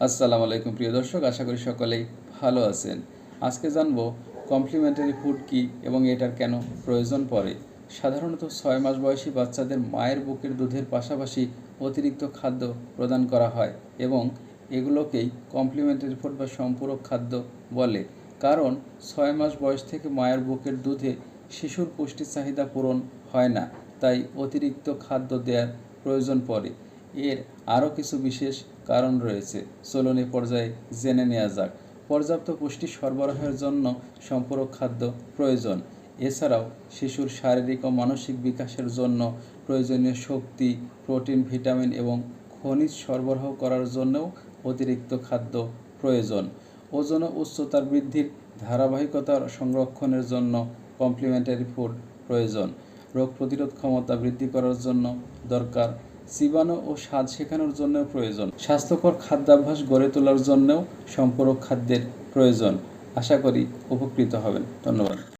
আসসালামু আলাইকুম প্রিয় দর্শক, আশা করি সকলেই ভালো আছেন। আজকে জানবো কমপ্লিমেন্টারি ফুড কী এবং এটার কেন প্রয়োজন পড়ে। সাধারণত 6 মাস বয়সী বাচ্চাদের মায়ের বুকের দুধের পাশাপাশি অতিরিক্ত খাদ্য প্রদান করা হয় এবং এগুলোকেই কমপ্লিমেন্টারি ফুড বা সম্পূরক খাদ্য বলে। কারণ 6 মাস বয়স থেকে মায়ের বুকের দুধে শিশুর পুষ্টির চাহিদা পূরণ হয় না, তাই অতিরিক্ত খাদ্য দেওয়ার প্রয়োজন পড়ে। এর আরও কিছু বিশেষ কারণ রয়েছে, চলুন এ পর্যায়ে জেনে নেওয়া যাক। পর্যাপ্ত পুষ্টি সরবরাহের জন্য সম্পূরক খাদ্য প্রয়োজন। এছাড়াও শিশুর শারীরিক ও মানসিক বিকাশের জন্য প্রয়োজনীয় শক্তি, প্রোটিন, ভিটামিন এবং খনিজ সরবরাহ করার জন্যও অতিরিক্ত খাদ্য প্রয়োজন। ওজন ও উচ্চতার বৃদ্ধির ধারাবাহিকতা সংরক্ষণের জন্য কমপ্লিমেন্টারি ফুড প্রয়োজন। রোগ প্রতিরোধ ক্ষমতা বৃদ্ধি করার জন্য দরকার। চিবানো ও স্বাদ শেখানোর জন্যও প্রয়োজন। স্বাস্থ্যকর খাদ্যাভ্যাস গড়ে তোলার জন্যও সম্পূরক খাদ্যের প্রয়োজন। আশা করি উপকৃত হবেন। ধন্যবাদ।